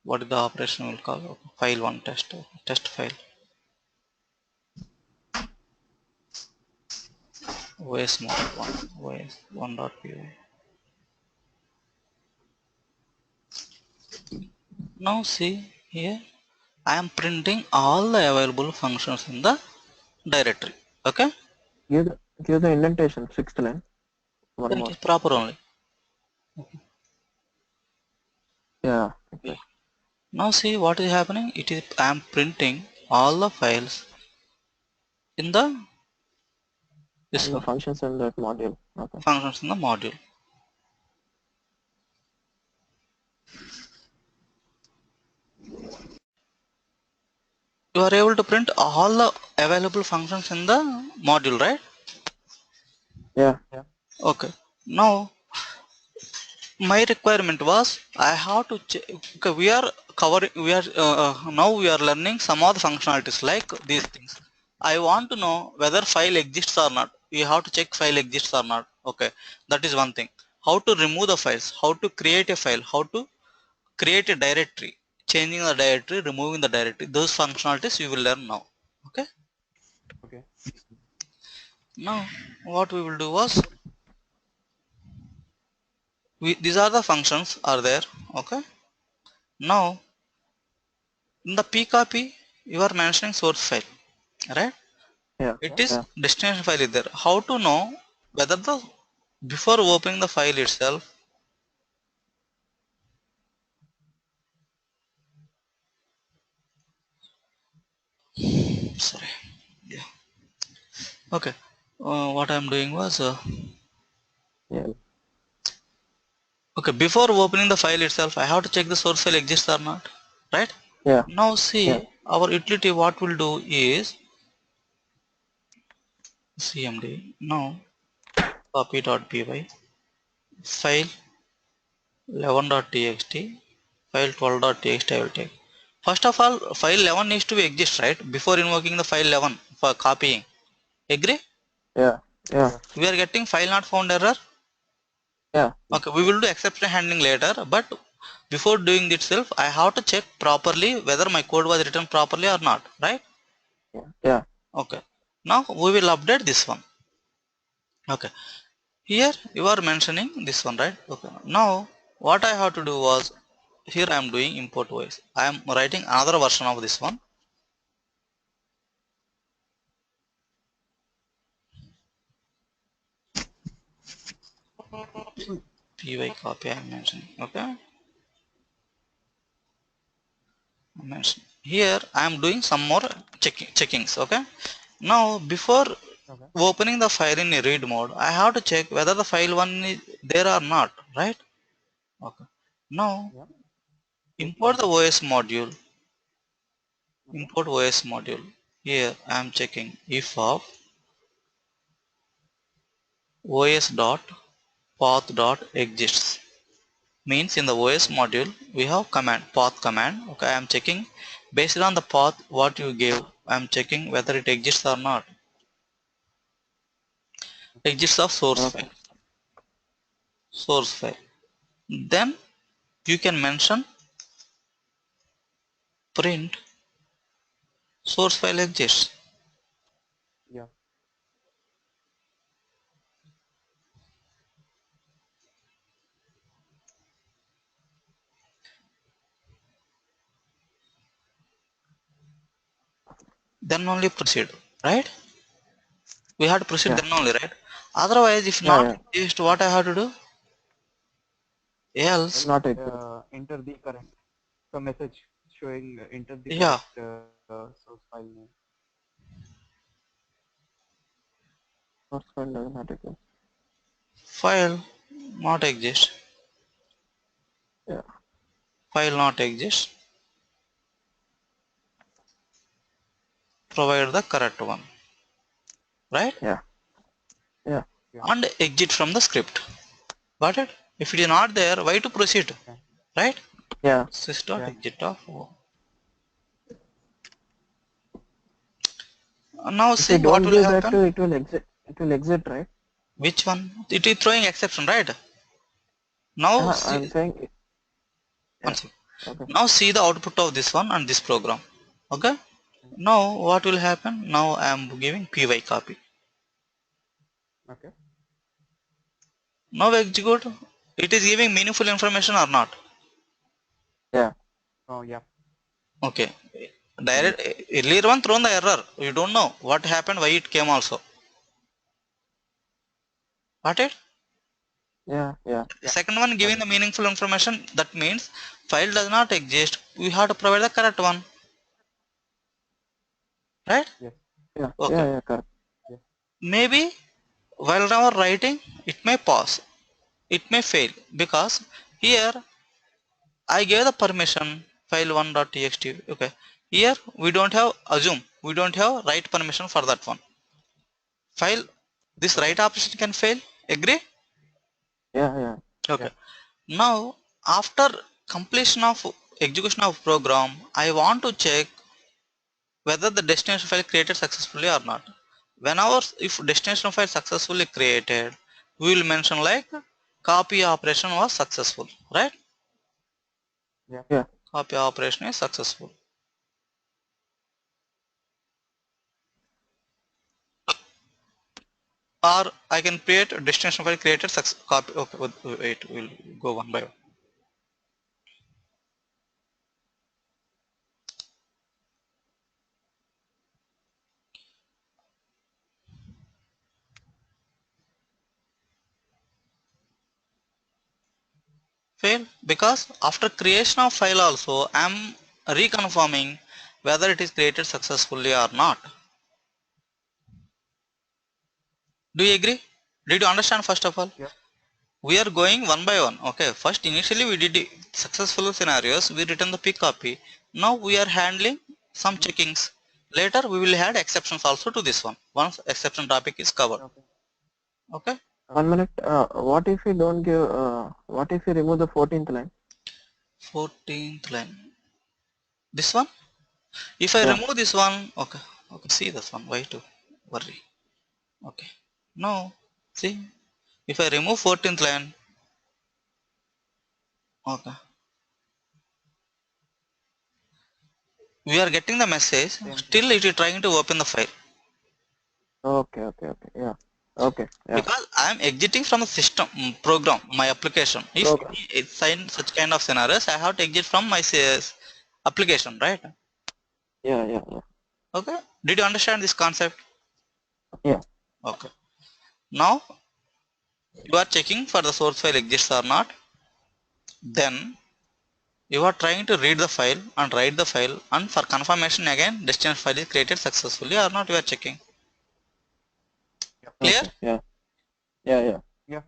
What is the operation will call? File 1 test file. OS module 1 OS 1.py. Now see here, I am printing all the available functions in the directory. Okay. give the indentation, 6th line. One It more. is proper only. Yeah. Yeah. Okay. Now see what is happening. It is I am printing all the files in the this All the one, functions in that module. Okay. functions in the module. You are able to print all the available functions in the module, right? Yeah. Okay. Now my requirement was I have to check. Okay, we are covering. Now we are learning some of the functionalities like these things. I want to know whether file exists or not. You have to check file exists or not. Okay, that is one thing. How to remove the files, how to create a file, how to create a directory, changing the directory, removing the directory. Those functionalities you will learn now. Okay. Okay. Now what we will do was these are the functions are there. Okay. Now in the pcopy you are mentioning source file, right? Yeah. It is Yeah. destination file is there. How to know whether the before opening the file itself, sorry, yeah, okay, what I'm doing was Yeah. okay, before opening the file itself I have to check the source file exists or not, right? Yeah. Now see Yeah. our utility what we'll do is cmd now copy.py file 11.txt file 12.txt I will take. First of all, file 11 needs to be exist, right? Before invoking the file 11 for copying. Agree? Yeah. Yeah. Yeah. We are getting file not found error. Yeah. Okay, we will do exception handling later, but before doing itself, I have to check properly whether my code was written properly or not, right? Yeah. Okay. Now we will update this one. Okay. Here you are mentioning this one, right? Okay. Now what I have to do was, here I am doing import OS. I am writing another version of this one. Py copy I am mentioning. Okay. Here I am doing some more checkings. Okay. Now before Okay. opening the file in a read mode, I have to check whether the file one is there or not, right? Okay. Now Yeah. import the OS module. Okay. Import OS module. Here I am checking if of os dot path dot exists. Means in the OS module we have command path command. Okay, I am checking based on the path what you gave. I am checking whether it exists or not. Exists of source Okay. file. Source file. Then you can mention print source file exists. Yeah. Then only proceed. Right? We have to proceed Yeah. then only, right? Otherwise if Yeah. not Yeah. exist, what I have to do? Else, Not exist. Enter the correct message showing enter the yeah, correct source file name. Source file does not exist. file not exist. Yeah. File not exist. Provide the correct one. Right? Yeah. Yeah. Yeah. And exit from the script. Got it? If it is not there, why to proceed? Okay. Right? Yeah. Sys dot Yeah. exit of now If see we what don't will give that happen. to, it will exit. It will exit, right? Which one? It is throwing exception, right? Now I'm see saying. one Yeah. second. Okay. Now see the output of this one and this program. Okay? Mm. Now what will happen? Now I am giving py copy. Okay. Now execute. It is giving meaningful information or not? Yeah. Oh yeah. Okay. Direct earlier one thrown the error. You don't know what happened, why it came also. Got it? Yeah. Yeah. Yeah. Second one Got giving it. the meaningful information, that means file does not exist. We have to provide the correct one. Right? Yes. Yeah. Okay. Yeah. Yeah. Correct. Yes. Maybe while now writing, it may pause. It may fail because here I gave the permission file1.txt. Okay. Here we don't have assume. We don't have write permission for that one. File this Okay. write operation can fail. Agree? Yeah. Yeah. Okay. Yeah. Now after completion of execution of program, I want to check whether the destination file created successfully or not. Whenever if destination file successfully created, we will mention like copy operation was successful, right? Yeah. Yeah. Copy operation is successful. Or I can create a destination file created success copy. Okay, wait, we'll go one by one. Fail because after creation of file also I am reconfirming whether it is created successfully or not. Do you agree? Did you understand first of all? Yeah. We are going one by one. Okay, first initially we did successful scenarios, we written the pick copy. Now we are handling some Mm-hmm. checkings. Later we will add exceptions also to this one once exception topic is covered. Okay. Okay. 1 minute. What if we don't give? What if we remove the 14th line? 14th line. This one? If I Yeah. remove this one, okay. Okay, see this one. Why to worry? Okay. Now, see, if I remove 14th line, okay. we are getting the message, still it is trying to open the file. Okay, yeah. Okay, yeah. Because I am exiting from the system program, my application. If Program. it's such kind of scenarios, I have to exit from my application, right? Yeah. Okay. Did you understand this concept? Yeah. Okay. Now you are checking for the source file exists or not. Then you are trying to read the file and write the file, and for confirmation again, destination file is created successfully or not. You are checking. Clear? Okay, yeah.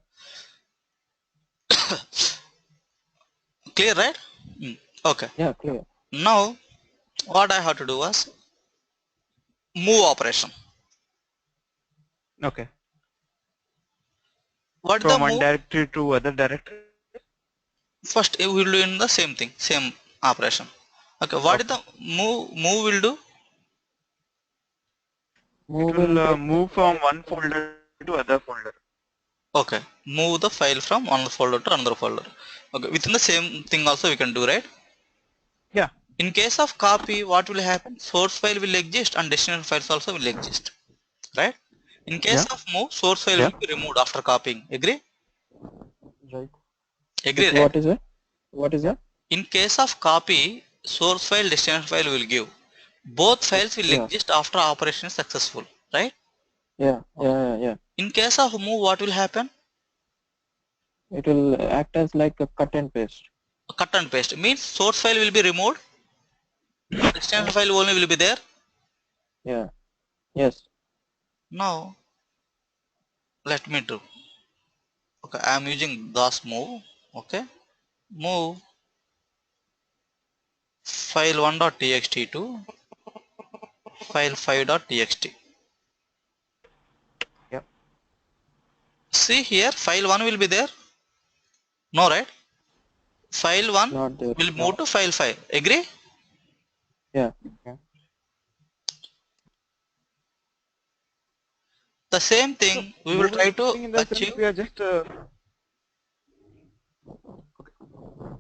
Clear, right? Okay. Yeah, clear. Now what I have to do was move operation. Okay. What is the From one move? directory to other directory. First we will do in the same thing, same operation. Okay. What is the move? Move will do. It will move from one folder to other folder. Okay. Move the file from one folder to another folder. Okay. Within the same thing also we can do, right? Yeah. In case of copy, what will happen? Source file will exist and destination files also will exist, right? In case of move, source file will be removed after copying. Agree? Right. Agree, right? What is that? In case of copy, source file, destination file will give. Both files will exist after operation is successful, right? Yeah. In case of move, what will happen? It will act as like a cut and paste. Cut and paste means source file will be removed, destination file only will be there. Yeah. Yes. Now let me do. Okay, I am using DOS move. Okay, move file1.txt to file5.txt. Yep. See here, file 1 will be there. No, right? File 1 Not there. will move to file 5. Agree? Yeah. The same thing we will try to In the sense achieve. we are just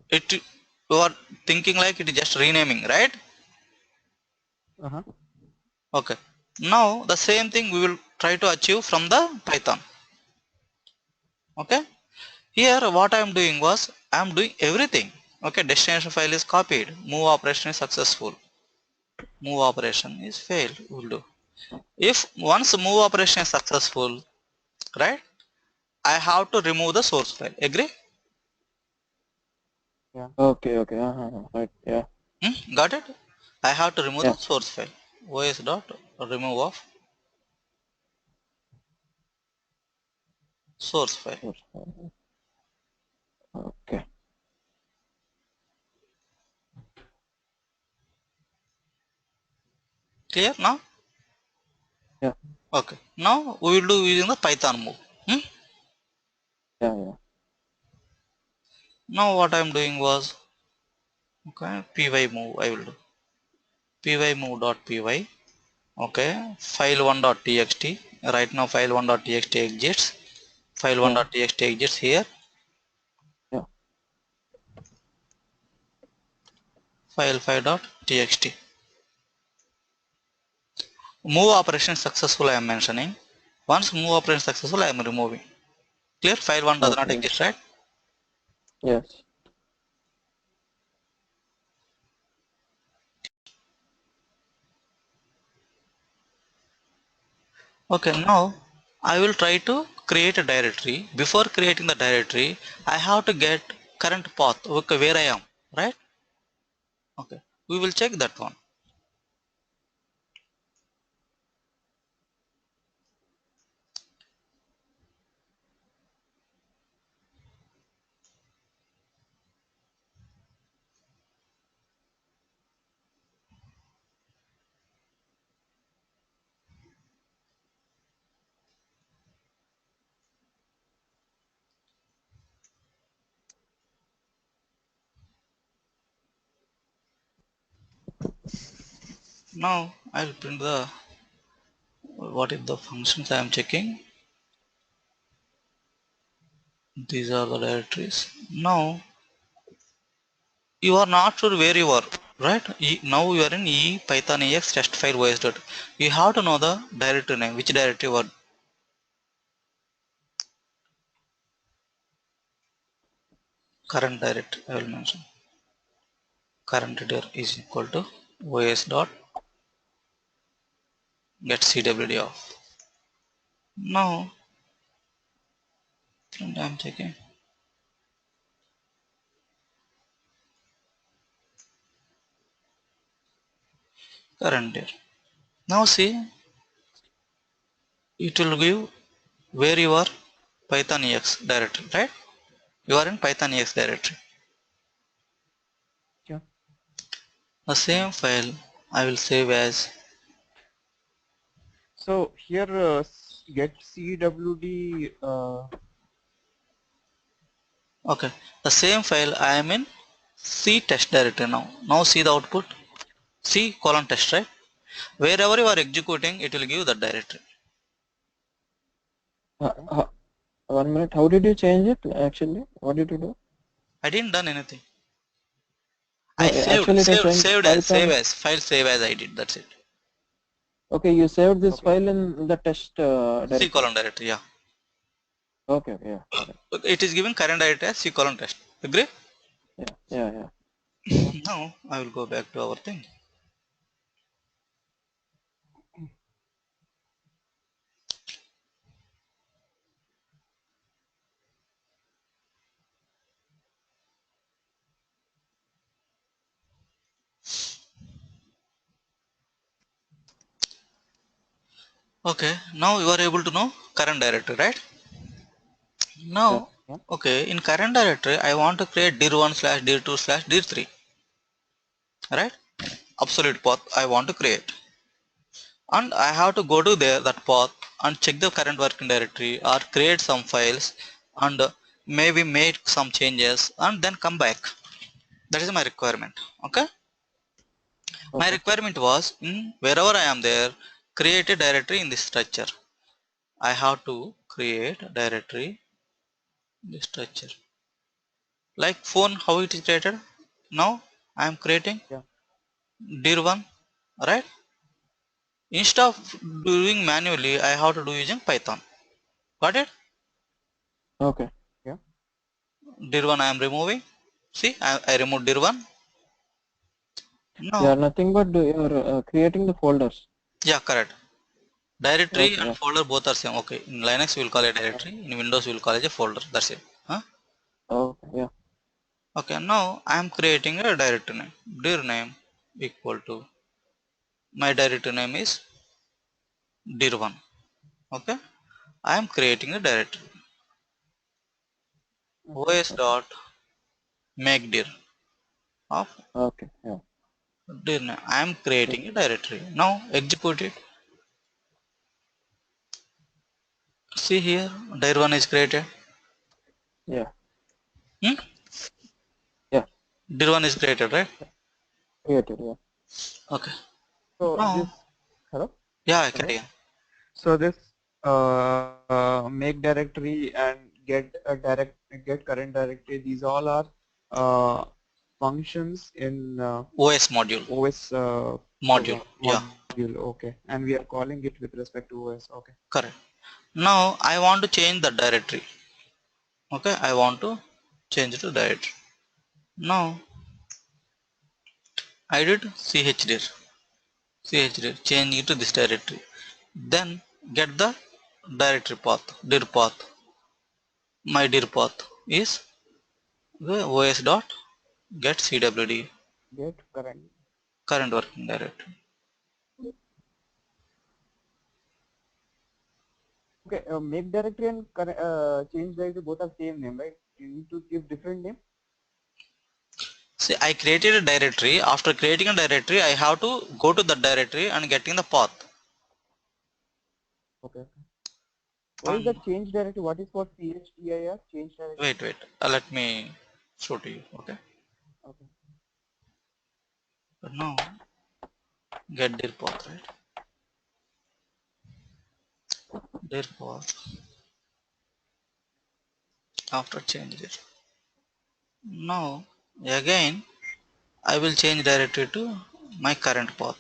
It you are thinking like it is just renaming, right? Okay. Now the same thing we will try to achieve from the Python. Okay. Here what I am doing was I am doing everything. Okay. Destination file is copied. Move operation is successful. Move operation is failed. We will do. If once move operation is successful, right? I have to remove the source file. Agree? Okay. Right. Yeah. Got it? I have to remove the source file. os dot remove of source file. Okay. Clear now? Yeah. Okay. Now we will do using the Python move. Yeah. Now what I am doing was okay py move I will do py move dot py. Okay, file1.txt. Right now file1.txt exists. File1.txt exists here. Yeah. File5.txt. Move operation successful I am mentioning. Once move operation successful I am removing. Clear? File 1 does not exist, right? Yes. Okay, now I will try to create a directory. Before creating the directory, I have to get current path, okay, where I am, right? Okay, we will check that one. Now I will print the what is the functions I am checking. These are the directories. Now you are not sure where you are. right? Now you are in e python ex test file os dot. You have to know the directory name, which directory what. Current directory I will mention. Current directory is equal to os dot get cwd off. Now I'm checking current directory. Now see, it will give where you are python ex directory, right? You are in python ex directory. Yeah. The same file I will save as. So here get cwd. Okay, the same file I am in C test directory now. Now see the output. C colon test, right? Wherever you are executing, it will give that directory. Okay. 1 minute. How did you change it actually? What did you do? I didn't done anything. No, I saved, actually it is saved, saying saved as, save Python. as, file save as I did. That's it. Okay, you saved this Okay. file in the test C directory. colon directory, yeah. Okay, yeah, got it. It is giving current directory as C colon test. Agree? Yeah. Now I will go back to our thing. Okay, now you are able to know current directory, right? Now, Yeah. okay, in current directory, I want to create dir1 slash dir2 slash dir3, right? Absolute path I want to create. And I have to go to there, that path, and check the current working directory or create some files and maybe make some changes and then come back. That is my requirement. Okay. My Okay. requirement was in wherever I am there, create a directory in this structure. I have to create a directory in this structure. Like phone, how it is created. Now I am creating Yeah. dir1, right? Instead of doing manually, I have to do using Python. Got it? Okay. Yeah. dir1 I am removing. See, I removed dir1. Yeah, Now, nothing but you're creating the folders. yeah, correct. Directory Okay, and yeah. folder both are same. Okay, in Linux we will call it directory. In Windows we will call it a folder. That's it. Huh? Okay, yeah. Okay, now I am creating a directory name. Dir name equal to my directory name is dir1. Okay, I am creating a directory. Okay. os dot make dir of Okay, yeah. dir name. I am creating a directory. Now execute it. See here, dir1 is created. Yeah. Hmm? Yeah. dir1 is created, right? Created, yeah. Okay. So Now, this. Hello. yeah, I Hello. carry on. So this make directory and get current directory. These all are uh, functions in OS module. OS Module. program Yeah, module. Okay, and we are calling it with respect to OS. Okay. correct. Now I want to change the directory. Okay, I want to change to directory. Now I did chdir, change it to this directory. Then get the directory path, dir path. My dir path is the os dot get cwd Get current. current working directory. Okay, make directory and change directory both are same name, right? You need to give different name. See, I created a directory. After creating a directory, I have to go to the directory and getting the path. Okay. What is And the change directory? What is for chdir? Change directory. wait, let me show to you. Okay, Okay. but now get dir path, right? Dir path after change it. Now again I will change directory to my current path.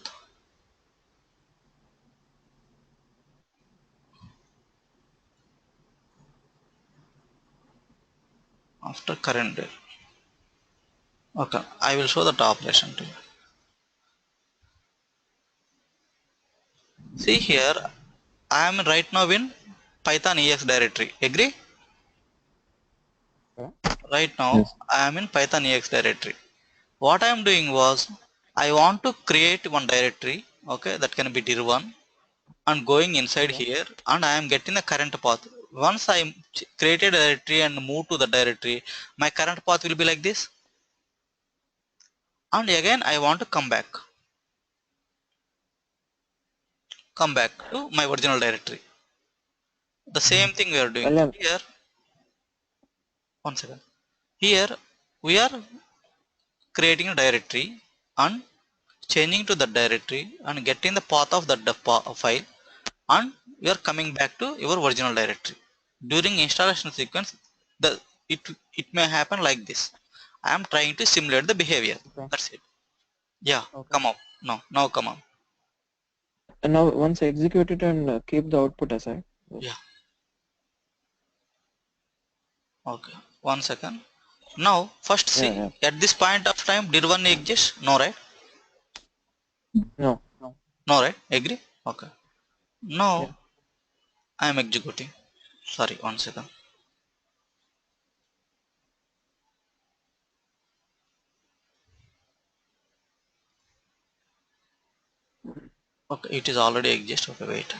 After current day. Okay, I will show that operation to you. See here, I am right now in Python EX directory. Agree? Okay. Right now, Yes. I am in Python EX directory. What I am doing was, I want to create one directory, okay, that can be dir1, and going inside Okay. here, and I am getting the current path. Once I created a directory and move to the directory, my current path will be like this. And again, I want to come back to my original directory. The same thing we are doing William, here. One second. Here we are creating a directory and changing to the directory and getting the path of that file, and we are coming back to your original directory. During installation sequence, the it may happen like this. I am trying to simulate the behavior. Okay. That's it. Yeah, Okay. come up. Now come up. now once execute it and keep the output aside. Yeah. Okay. 1 second. Now first see, Yeah. at this point of time, did one exist? No, right? No. No, right? Agree? Okay. Now Yeah. I am executing. Sorry, 1 second. Okay, it is already exist. Okay, wait.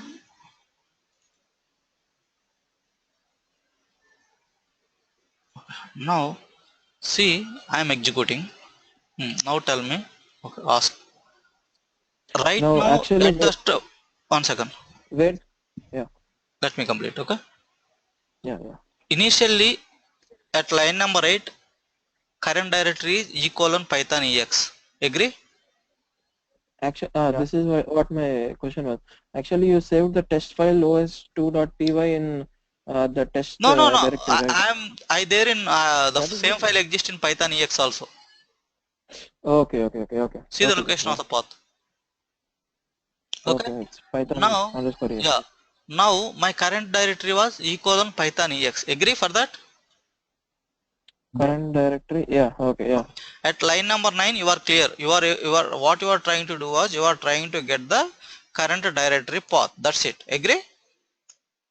Now see, I am executing. Now tell me. Okay, ask. Right Now now actually at the 1 second. wait. Yeah. Let me complete. Okay. Yeah. Initially at line number 8, current directory is Python ex. Agree? Actually, Yeah. this is what my question was. Actually, you saved the test file os2.py in the test No. directory, right? I there in the That is same it. file exists in Python ex also. Okay. See the Okay. location Yeah. of the path. Okay. Okay. It's Python Now, underscore ex. yeah. Now my current directory was Python ex. Agree for that? Current directory. Yeah. Okay. Yeah. At line number 9, you are clear. You are what you are trying to do was, you are trying to get the current directory path. That's it. Agree?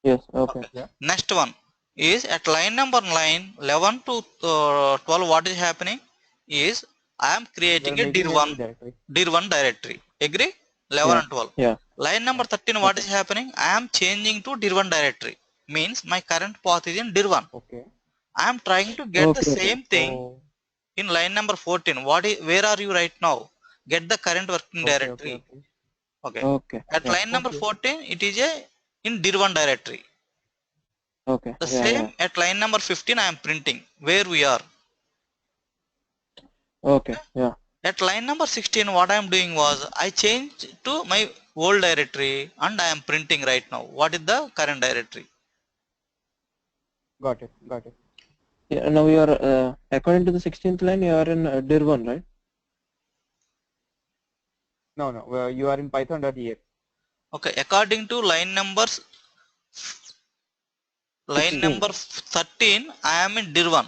Yes. Okay. Okay. Yeah. Next one is at line number 11 to 12. What is happening is, I am We're creating a making a new directory. dir1 directory. Agree? 11 Yeah. and 12. Yeah. Line number Yeah. 13. What Okay. is happening? I am changing to dir1 directory. Means my current path is in dir1. Okay. I am trying to get the Okay. Okay. same thing Oh. in line number 14. Where are you right now? Get the current working Okay. directory. Okay. Okay. At Yeah. line number Okay. 14, it is a in dir1 directory. Okay. The Yeah. same at line number 15, I am printing where we are. Okay. Yeah. At line number 16, what I am doing was, I changed to my old directory and I am printing right now. What is the current directory? Got it. Yeah. Now you are according to the 16th line, you are in dir1, right? No. Well, you are in Python.ex. Okay. According to line number 16. 13, I am in dir1.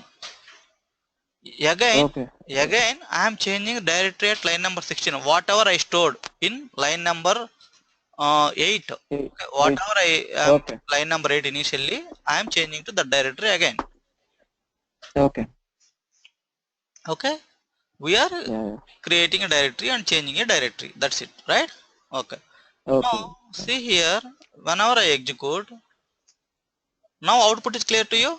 Okay. Again, I am changing directory at line number 16. Whatever I stored in line number 8. Eight. Whatever I am Okay. line number 8 initially, I am changing to the directory again. Okay. Okay. We are Yeah. creating a directory and changing a directory. That's it, right? Okay. Okay. Now see here, whenever I execute, now output is clear to you.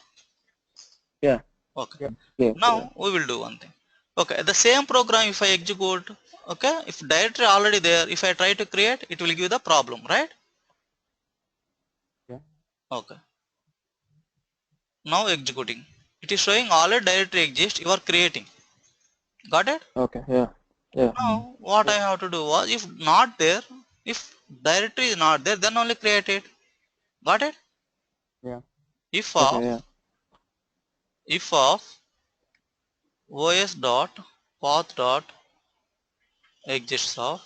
Yeah. Okay. Yeah. Yeah. Now we will do one thing. Okay, the same program if I execute, okay, if directory already there, if I try to create, it will give the problem, right? Yeah. Okay. Now executing. It is showing already directory exists, you are creating. Got it? Okay. Yeah. Yeah. Now what I have to do was, if not there, if directory is not there, then only create it. Got it? Yeah. If Okay. of Yeah. os dot path dot exists of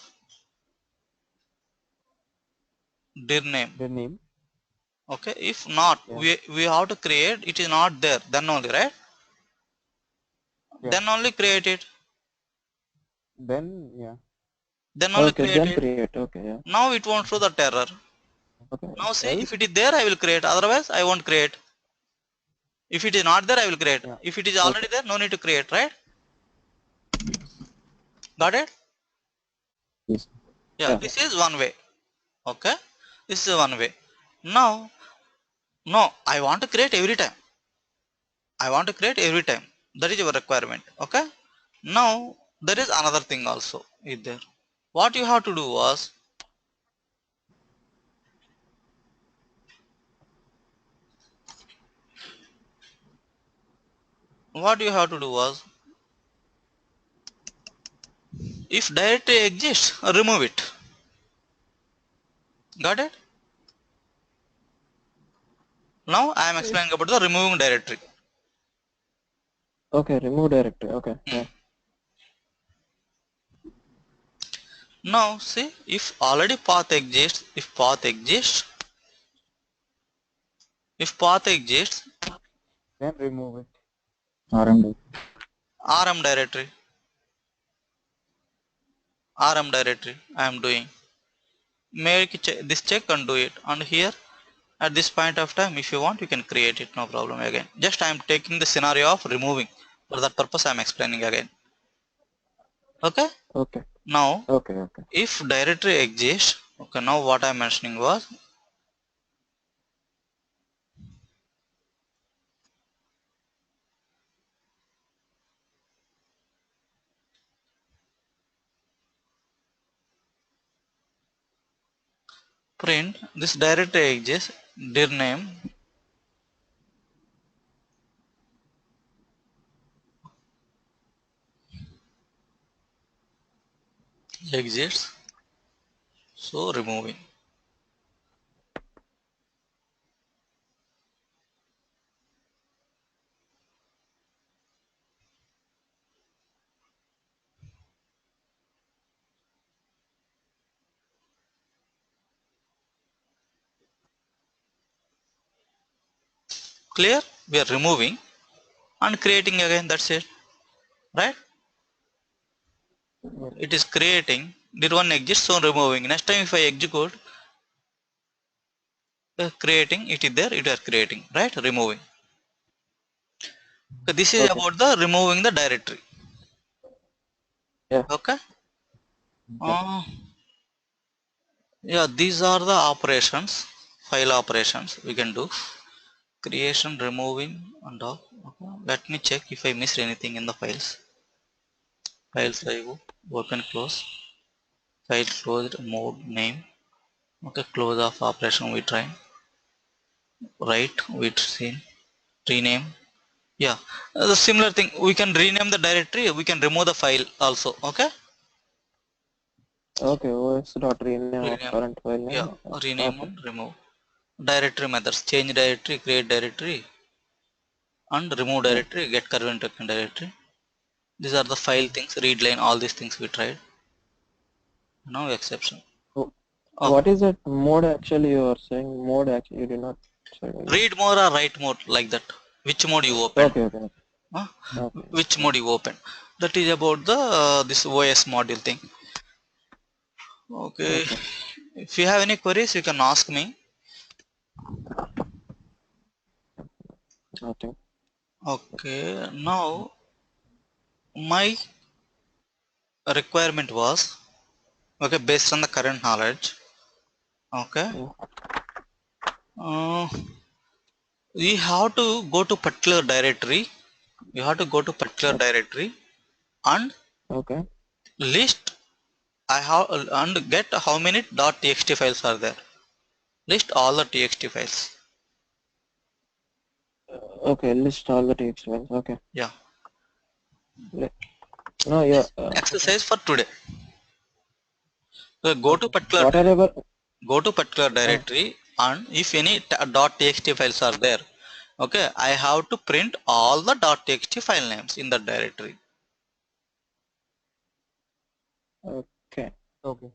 dir name. The name. Okay, if not, Yeah. we have to create, it is not there, then only, right? Yeah. Then only create it. Then yeah. Then only Okay, create then it. create. Okay, yeah. Now it won't show that error. Okay. Now see, Else? if it is there, I will create. Otherwise, I won't create. If it is not there, I will create. Yeah. If it is already there, no need to create, right? Got it? Yes. Yeah, Yeah. this is one way. Okay, this is one way. Now, no, I want to create every time. I want to create every time. That is your requirement. Okay. Now, there is another thing also is there. What you have to do was, if directory exists, remove it. Got it? Now I am explaining about the removing directory. Okay, remove directory. Okay, yeah. Now see, if already path exists, if path exists, Then remove it. RM. rm directory, I am doing. Make this check and do it. And here at this point of time, if you want, you can create it, no problem again. Just I am taking the scenario of removing. For that purpose, I am explaining again. Okay. Okay. Now, Okay, okay. if directory exists, okay, now what I am mentioning was, print this directory exists, dir name exists, so removing. Clear? We are removing and creating again, that's it, right? Yeah. It is creating, dir one exists, so removing. Next time if I execute, creating, it is there, it is creating, right? Removing. So this is Okay. about the removing the directory. Yeah. Okay. Yeah. Yeah, these are the operations, file operations we can do. Creation, removing and all. Okay. Let me check if I missed anything in the files. Files I go, open, close, file closed, mode, name. Okay, close of operation we try. Write, we seen, rename. Yeah, the similar thing. We can rename the directory. We can remove the file also. Okay. Okay, os.rename of Rename. current file Yeah, name. rename Okay. and remove. Directory methods: change directory, create directory, and remove Yeah. directory. Get current directory. These are the file things. Read line. All these things we tried. No exception. So, Oh, what is that mode actually you are saying? Mode actually you did not say. read more or write more, like that. Which mode you open? Okay, okay. Huh? Okay. Which mode you open? That is about the this OS module thing. Okay. Okay. If you have any queries, you can ask me. Nothing. Okay. Now my requirement was, okay, based on the current knowledge. Okay. Yeah. We have to go to particular directory. You have to go to particular Yep. directory and Okay. list. I have and get how many .txt files are there. List all the txt files. Okay. List all the text files. Okay. Yeah. No, yeah. Exercise for today. So go to particular Whatever. directory, and if any .txt files are there, okay, I have to print all the .txt file names in the directory. Okay. Okay.